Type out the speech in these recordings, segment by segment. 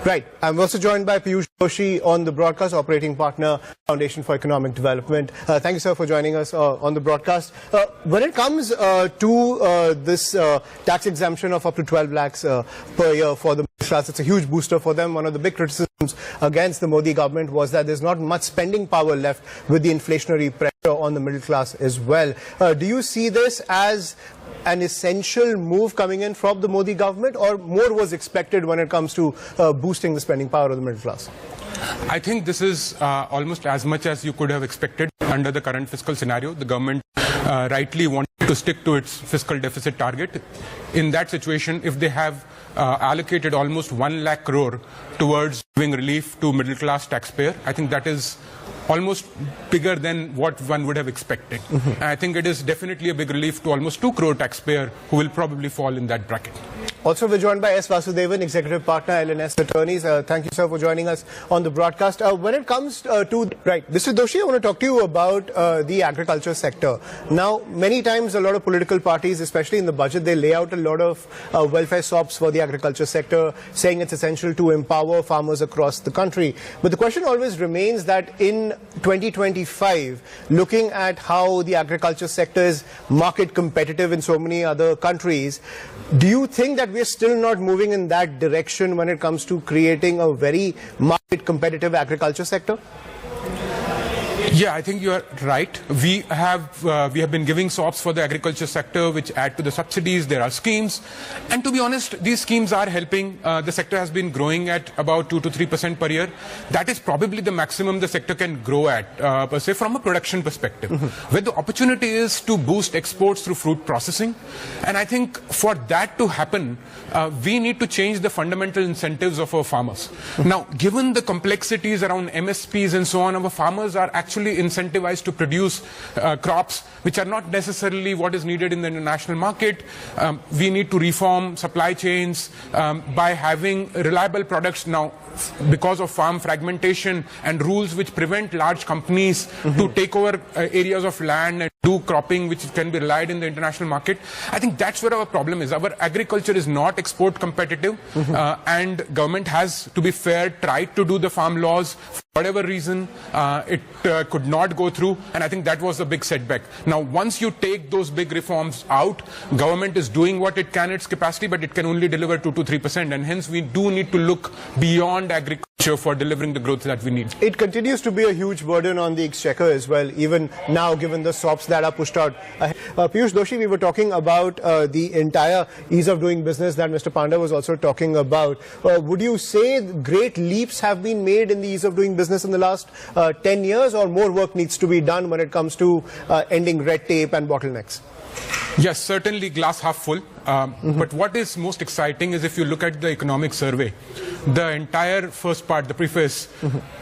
Right. I'm also joined by Piyush Doshi on the broadcast, operating partner, Foundation for Economic Development. Thank you, sir, for joining us on the broadcast. When it comes to this tax exemption of up to 12 lakhs per year for the middle class, it's a huge booster for them. One of the big criticisms against the Modi government was that there's not much spending power left with the inflationary pressure on the middle class as well. Do you see this as an essential move coming in from the Modi government, or more was expected when it comes to boosting the spending power of the middle class? I think this is almost as much as you could have expected under the current fiscal scenario. The government rightly wanted to stick to its fiscal deficit target. In that situation, if they have allocated almost 1 lakh crore towards giving relief to middle class taxpayer, I think that is almost bigger than what one would have expected. And I think it is definitely a big relief to almost 2 crore taxpayer who will probably fall in that bracket. Also, we're joined by S. Vasudevan, Executive Partner, LNS Attorneys. Thank you, sir, for joining us on the broadcast. When it comes to... Mr. Doshi, I want to talk to you about the agriculture sector. Now, many times, a lot of political parties, especially in the budget, they lay out a lot of welfare sops for the agriculture sector, saying it's essential to empower farmers across the country. But the question always remains that in 2025, looking at how the agriculture sector is market competitive in so many other countries, do you think that we're still not moving in that direction when it comes to creating a very market competitive agriculture sector? Yeah, I think you are right. We have been giving SOPs for the agriculture sector, which add to the subsidies. There are schemes, and to be honest, these schemes are helping. The sector has been growing at about 2 to 3% per year. That is probably the maximum the sector can grow at, per se, from a production perspective. Where the opportunity is to boost exports through fruit processing, and I think for that to happen, we need to change the fundamental incentives of our farmers. Now, given the complexities around MSPs and so on, our farmers are actually incentivized to produce crops which are not necessarily what is needed in the international market. We need to reform supply chains by having reliable products. Now, because of farm fragmentation and rules which prevent large companies to take over areas of land and do cropping which can be relied in the international market, I think that's where our problem is. Our agriculture is not export competitive, and government has, to be fair, tried to do the farm laws. For whatever reason, it could not go through, and I think that was a big setback. Now, once you take those big reforms out, government is doing what it can, its capacity, but it can only deliver 2 to 3%, and hence we do need to look beyond agriculture for delivering the growth that we need. It continues to be a huge burden on the exchequer as well, even now, given the SOPs that are pushed out. Piyush Doshi, we were talking about the entire ease of doing business that Mr. Panda was also talking about. Would you say great leaps have been made in the ease of doing business in the last 10 years, or more work needs to be done when it comes to ending red tape and bottlenecks? Yes, certainly glass half full. But what is most exciting is if you look at the economic survey, the entire first part, the preface,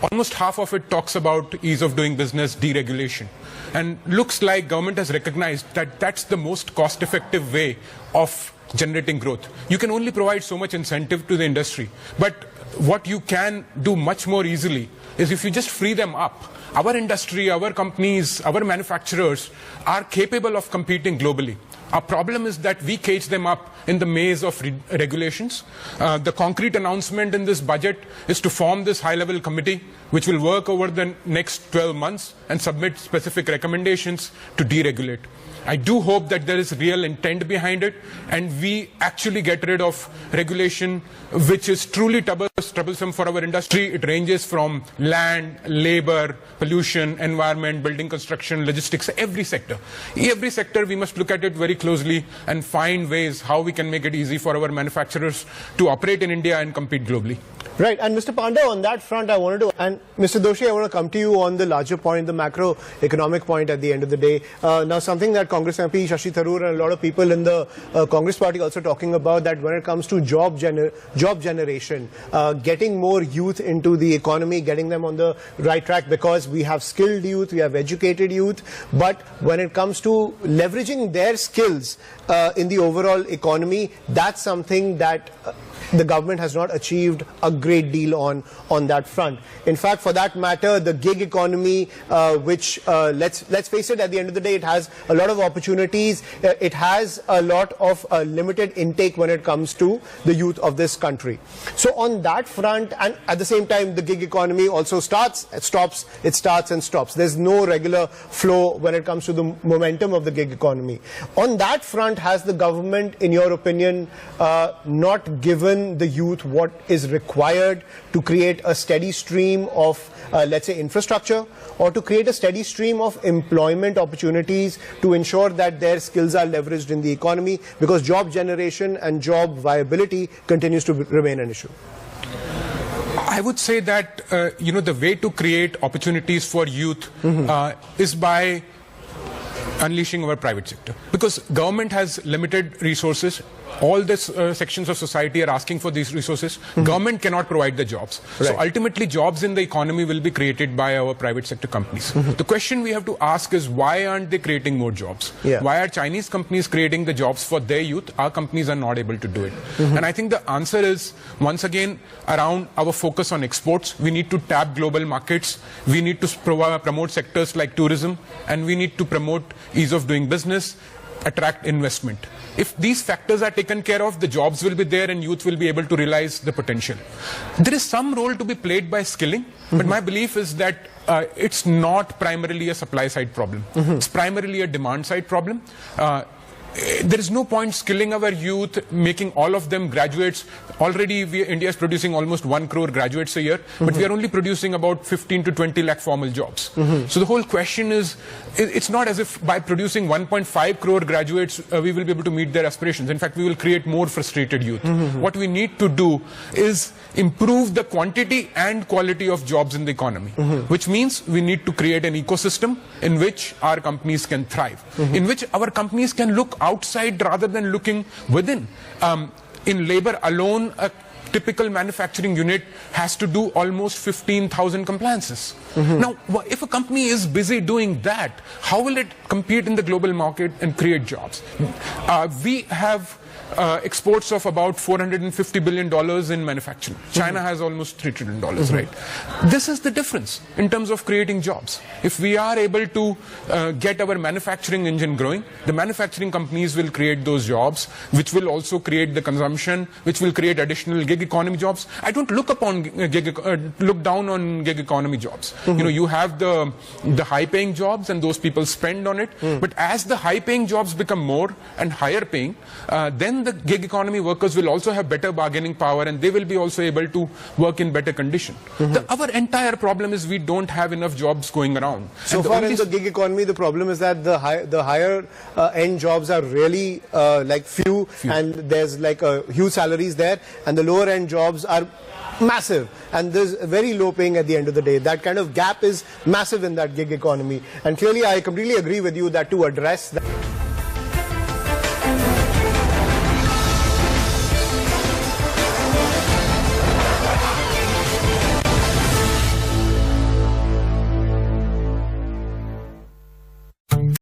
almost half of it talks about ease of doing business, deregulation. And looks like government has recognized that that's the most cost-effective way of generating growth. You can only provide so much incentive to the industry. But what you can do much more easily is if you just free them up. Our industry, our companies, our manufacturers are capable of competing globally. Our problem is that we cage them up in the maze of regulations. The concrete announcement in this budget is to form this high-level committee which will work over the next 12 months and submit specific recommendations to deregulate. I do hope that there is real intent behind it and we actually get rid of regulation which is truly troublesome for our industry. It ranges from land, labor, pollution, environment, building construction, logistics, every sector. Every sector we must look at it very closely and find ways how we can make it easy for our manufacturers to operate in India and compete globally. Right, and Mr. Panda, on that front, I wanted to, and Mr. Doshi, I want to come to you on the larger point, the macroeconomic point at the end of the day. Now, something that Congress MP Shashi Tharoor and a lot of people in the Congress party also talking about, that when it comes to job generation, getting more youth into the economy, getting them on the right track, because we have skilled youth, we have educated youth, but when it comes to leveraging their skills in the overall economy, that's something that the government has not achieved a great deal on that front. In fact, for that matter, the gig economy, which let's face it, at the end of the day, it has a lot of opportunities. It has a lot of limited intake when it comes to the youth of this country. So on that front, and at the same time, the gig economy also starts, stops, it starts and stops. There's no regular flow when it comes to the momentum of the gig economy. On that front, has the government, in your opinion, not given the youth what is required to create a steady stream of, let's say, infrastructure, or to create a steady stream of employment opportunities to ensure that their skills are leveraged in the economy, because job generation and job viability continues to remain an issue? I would say that, the way to create opportunities for youth is by unleashing our private sector, because government has limited resources. All these sections of society are asking for these resources. Government cannot provide the jobs. Right. So ultimately, jobs in the economy will be created by our private sector companies. The question we have to ask is, why aren't they creating more jobs? Yeah. Why are Chinese companies creating the jobs for their youth? Our companies are not able to do it. And I think the answer is, once again, around our focus on exports. We need to tap global markets. We need to promote sectors like tourism, and we need to promote ease of doing business, attract investment. If these factors are taken care of, the jobs will be there and youth will be able to realize the potential. There is some role to be played by skilling, but my belief is that it's not primarily a supply side problem. It's primarily a demand side problem. There is no point skilling our youth, making all of them graduates. Already India is producing almost 1 crore graduates a year, but we are only producing about 15 to 20 lakh formal jobs. So the whole question is, it's not as if by producing 1.5 crore graduates, we will be able to meet their aspirations. In fact, we will create more frustrated youth. What we need to do is improve the quantity and quality of jobs in the economy, which means we need to create an ecosystem in which our companies can thrive, in which our companies can look outside rather than looking within. In labor alone, a typical manufacturing unit has to do almost 15,000 compliances. Now, if a company is busy doing that, how will it compete in the global market and create jobs? We have exports of about $450 billion in manufacturing. China has almost $3 trillion, right? This is the difference in terms of creating jobs. If we are able to get our manufacturing engine growing, the manufacturing companies will create those jobs, which will also create the consumption, which will create additional gig economy jobs. I don't look down on gig economy jobs. You have the high-paying jobs, and those people spend on it. But as the high-paying jobs become more and higher-paying, then the gig economy workers will also have better bargaining power, and they will be also able to work in better condition. Our entire problem is we don't have enough jobs going around. So far in the gig economy, the problem is that the higher end jobs are really like few, and there's like huge salaries there, and the lower end jobs are massive, and there's very low paying at the end of the day. That kind of gap is massive in that gig economy, and clearly I completely agree with you that to address that